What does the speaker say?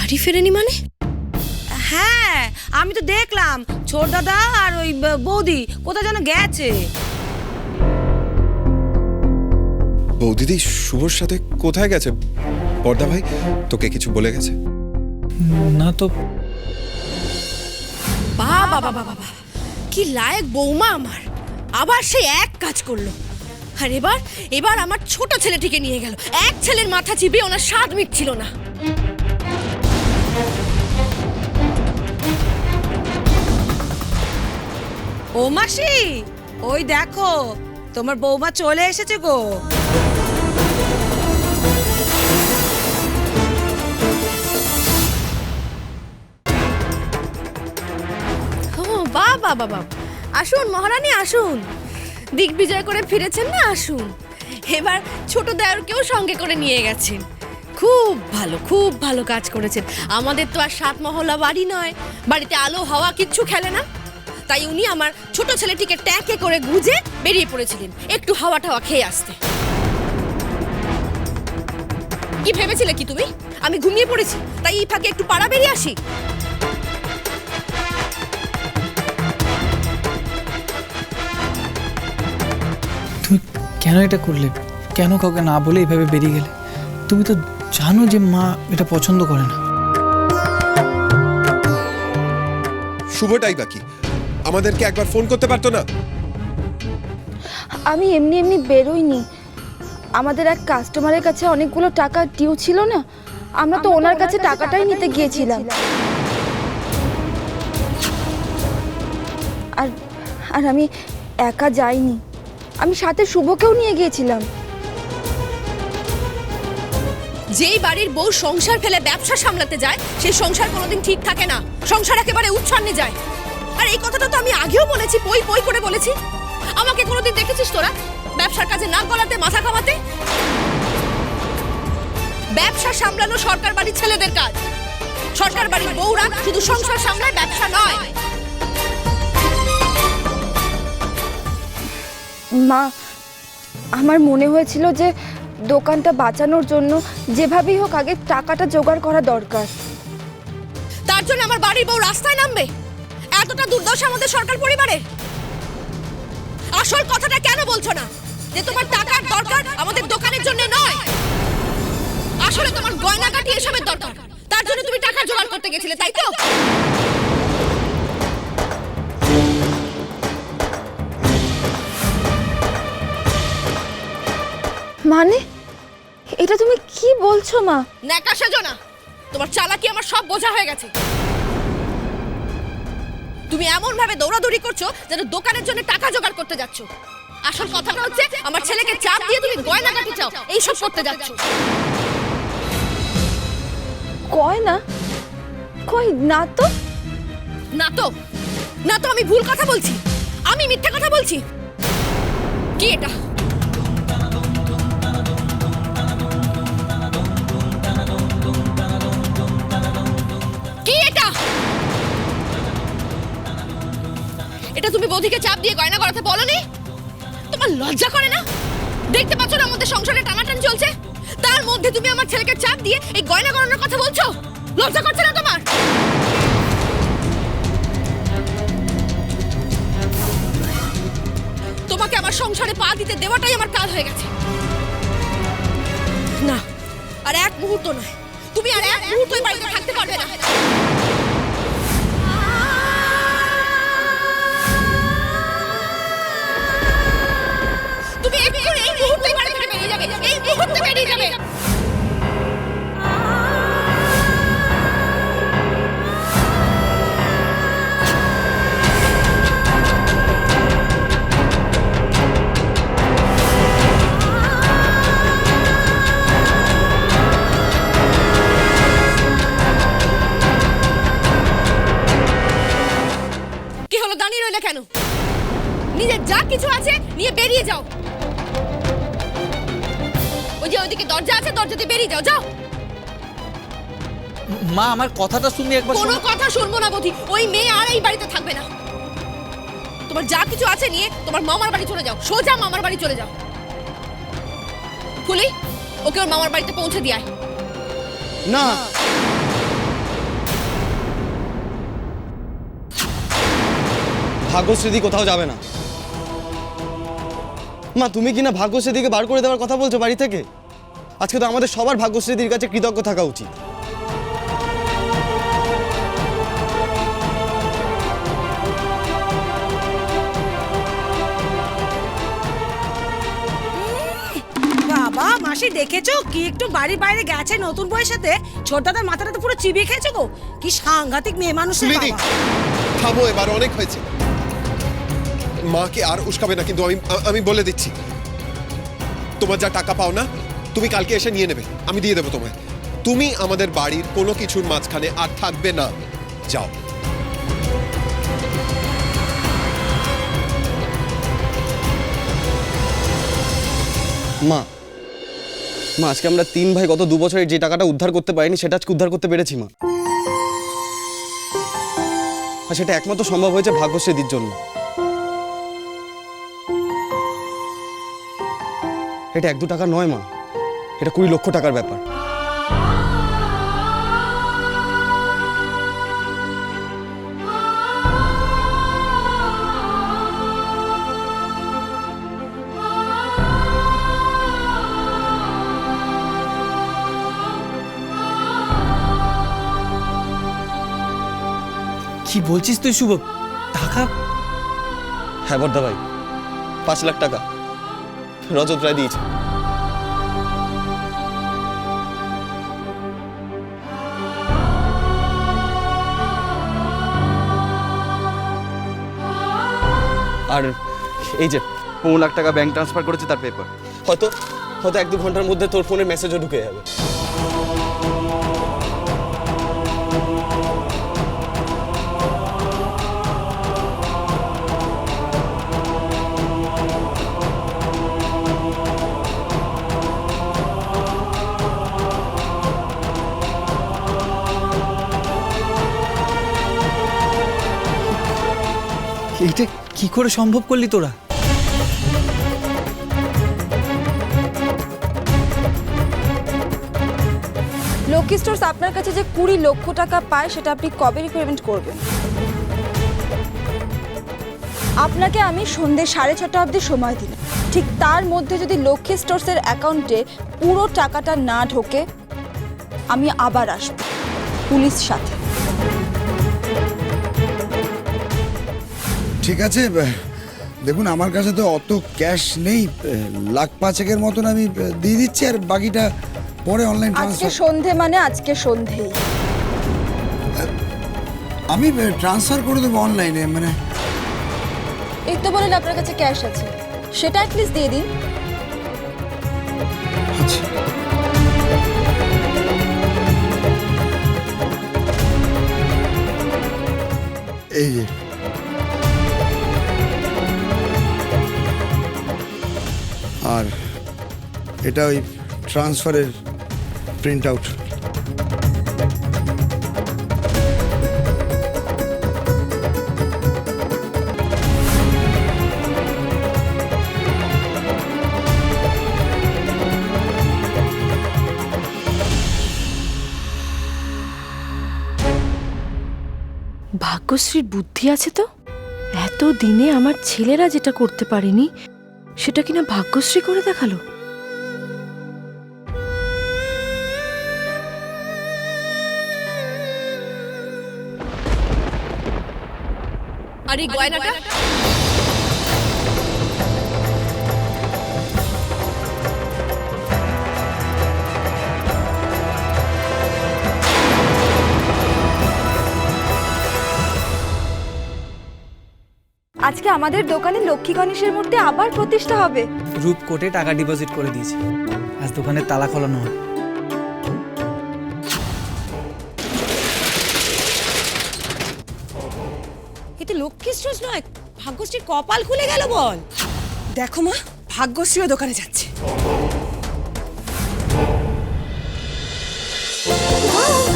বাড়ি ফেরেনি মানে? হ্যাঁ, আমি তো দেখলাম ছোট দাদা আর ওই বৌদি কোথায় যেন গেছে। বৌদিদি শুভর সাথে কোথায় গেছে? পর্দা ভাই তোকে কিছু বলে গেছে? না তো। বাবা বাবা বাবা, কি লায়ক বৌমা আমার! আবার সেই এক কাজ করলো। আর এবার আমার ছোট ছেলেটিকে নিয়ে গেল। এক ছেলের মাথা চিবিয়ে ওনার স্বাদ মিটছিল না। ও মাসি, ওই দেখো তোমার বৌমা চলে এসেছে গো। ও বাবা বাবা, আসুন মহারানী আসুন। দিগ্বিজয় করে ফিরেছেন না, আসুন। এবার ছোট দেওরকেও সঙ্গে করে নিয়ে গেছেন। খুব ভালো কাজ করেছেন। আমাদের তো আর 7 মহলা বাড়ি নয়, বাড়িতে আলো হাওয়া কিচ্ছু খেলে না। তাই উনি আমার ছোট ছেলেটিকে ট্যাঁকে করে গুজে বেরিয়ে পড়েছিলেন একটু হাওয়া টাওয়া খেয়ে আসতে। কি ভেবেছিলে কি তুমি আমি ঘুমিয়ে পড়েছি তাই এই ফাঁকে একটু পাড়া বেরিয়ে আসি? তুমি কেন এটা করলে? কেন কাউকে না বলে এইভাবে বেরিয়ে গেলে? তুমি তো জানো যে মা এটা পছন্দ করে না। শুভটাই বাকি, আমাদেরকে একবার ফোন করতে পারতো না? আমি এমনি বেরোইনি। আমাদের এক কাস্টমারের কাছে অনেকগুলো টাকা ডিউ ছিল না, আমরা তো ওনার কাছে টাকাটাই নিতে গিয়েছিলাম। আর আমি একা যাইনি, আমি সাথে শুভকেও নিয়ে গিয়েছিলাম। যেই বাড়ির বউ সংসার ফেলে ব্যবসা সামলাতে যায় সেই সংসার কোনোদিন ঠিক থাকে না, সংসার একেবারে উচ্ছন্নে যায়। আর এই কথাটা তো আমি আগেও বলেছি, পই করে বলেছি। আমাকে কোনোদিন দেখেছিস তোরা ব্যবসার কাজে নাক গলাতে মাথা কামাতে? ব্যবসা সামলানো সরকার বাড়ির ছেলেদের কাজ। সরকার বাড়ির বউরা শুধু সংসার সামলায়, ব্যবসা নয়। মা, আমার মনে হয়েছিল যে দোকানটা বাঁচানোর জন্য যেভাবেই হোক আগে টাকাটা জোগাড় করা দরকার। তার জন্য আমার বাড়ির বউ রাস্তায় নামবে? এতটা দুর্দশা আমাদের সরকার পরিবারের? আসল কথাটা কেন বলছো না যে তোমার টাকার দরকার আমাদের দোকানের জন্য নয়? আসলে তোমার গয়নাগাটি এসবের দরকার, তার জন্য তুমি টাকা জোগাড় করতে গেছিলে, তাই তো? মানে এটা তুমি কি বলছো মা? ন্যাকা সেজো না, তোমার চালাকি আমার সব বোঝা হয়ে গেছে। তুমি এমন ভাবে দৌড়াদৌড়ি করছো যেন দোকানের জন্য টাকা জোগাড় করতে যাচ্ছ। আসল কথাটা হচ্ছে আমার ছেলেকে চাপ দিয়ে তুমি গয়নাগাটি চাও, এইসব করতে যাচ্ছ। গয়না? কই না তো। না তো আমি ভুল কথা বলছি, আমি মিথ্যা কথা বলছি? কি এটা? কি এটা? এটা তুমি বৌদিকে চাপ দিয়ে গয়না করাতে বলনি? তোমার লজ্জা করে না? দেখতে পাচ্ছ না আমাদের সংসারে টানাটান চলছে, তার মধ্যে তুমি আমার ছেলেকে চাপ দিয়ে এই গয়না করানোর কথা বলছো? লজ্জা করছে না তোমার? তোমাকে আমার সংসারে পা দিতে দেওয়াটাই আমার কাজ হয়ে গেছে। না, আর এক মুহূর্ত নয়, তুমি আর এক মুহূর্ত এই বাড়িতে থাকতে পারবে না। তুমি এই মুহূর্তে বাড়ি থেকে বেরিয়ে যাবে, এই মুহূর্তে বেরিয়ে যাবে। কি হলো, দাঁড়িয়ে রইলে কেন? নিজের যা কিছু আছে নিয়ে বেরিয়ে যাও। ওই যে ওইদিকে দরজা আছে, দরজা দিয়ে বেরিয়ে যাও, যাও। মা আমার কথাটা শুনবি একবার? কোনো কথা শুনবো না বধি, ওই মেয়ে আর এই বাড়িতে থাকবে না। তোমার যা কিছু আছে নিয়ে তোমার মামার বাড়ি চলে যাও, সোজা মামার বাড়ি চলে যাও। ফুলি, ওকে ওর মামার বাড়িতে পৌঁছে দিয়ে আয়। না, ভাগ্যশ্রীদি কোথাও যাবে না। মা, তুমি কি না ভাগ্যশ্রীদিকে বার করে দেওয়ার কথা বলছো বাড়ি থেকে? আজকে তো আমাদের সবার ভাগ্যশ্রীদির কাছে কৃতজ্ঞ থাকা উচিত। বাবা মাসি দেখেছো কি একটু বাড়ির বাইরে গেছে নতুন বউয়ের সাথে, ছোট দাদার মাথাটা তো পুরো চিবিয়ে খেয়েছে গো। কি সাংঘাতিক মেয়ে মানুষের সুনিধি, বাবা। থামো, এবার অনেক হয়েছে। মাকে আর উস্কাবে না, কিন্তু আমি বলে দিচ্ছি, তোমার যা টাকা পাও না তুমি কালকে এসে নিয়ে নেবে, আমি দিয়ে দেবো তোমায়। তুমি আমাদের বাড়ির কোনো কিছুর মাঝখানে আর থাকবে না, যাও। মা, আজকে আমরা 3 ভাই গত 2 বছরে যে টাকাটা উদ্ধার করতে পারিনি সেটা আজকে উদ্ধার করতে পেরেছি মা। আর সেটা একমাত্র সম্ভব হয়েছে ভাগ্যশ্রীদির জন্য। এটা 1-2 টাকা নয় মা, এটা 20 লক্ষ টাকার ব্যাপার। কি বলছিস তুই শুভ? টাকা? হ্যাঁ বর্দা ভাই, 5 লাখ টাকা রজত রায় দিয়েছে। আর এই যে 5 লাখ টাকা ব্যাংক ট্রান্সফার করেছে তার পেপার। হয়তো 1-2 ঘন্টার মধ্যে তোর ফোনে মেসেজও ঢুকে যাবে। এইটা কি করে সম্ভব করলি তোরা? লক্ষ্মী স্টোর্স আপনার কাছে যে 20 লক্ষ টাকা পায় সেটা আপনি কবে রিপেমেন্ট করবেন? আপনাকে আমি সন্ধ্যে 6:30 অবধি সময় দিলাম। ঠিক তার মধ্যে যদি লক্ষ্মী স্টোর্সের অ্যাকাউন্টে পুরো টাকাটা না ঢোকে, আমি আবার আসব পুলিশ সাথে। ঠিক আছে, দেখুন আমার কাছে তো অত ক্যাশ নেই, 1,05,000-এর মতন আমি দিয়ে দিচ্ছি, আর বাকিটা পরে অনলাইন আজকে ট্রান্সফার। সন্ধে মানে আজকে সন্ধেই আমি ট্রান্সফার করে দেবো অনলাইনে। মানে এই তো বলেন আপনার কাছে ক্যাশ আছে, সেটা অ্যাটলিস্ট দিয়ে দিন। আচ্ছা, এই যে আর এটা ওই ট্রান্সফারের প্রিন্ট আউট। ভাগ্যশ্রীর বুদ্ধি আছে তো। এত দিনে আমার ছেলেরা যেটা করতে পারেনি সেটা কিনা ভাগ্যশ্রী করে দেখালো। আর এই গয়নাটা? আজকে আমাদের দোকানে লক্ষ্মী গণেশের মূর্তি আবার প্রতিষ্ঠা হবে। রূপকোটে টাকা ডিপোজিট করে দিয়েছে, আজ দোকানের তালা খোলানো হবে। এটা লক্ষ্মী স্টোর্স নয়, ভাগ্যশ্রীর কপাল খুলে গেল বল। দেখো মা, ভাগ্যশ্রীও দোকানে যাচ্ছে। ভাগ্য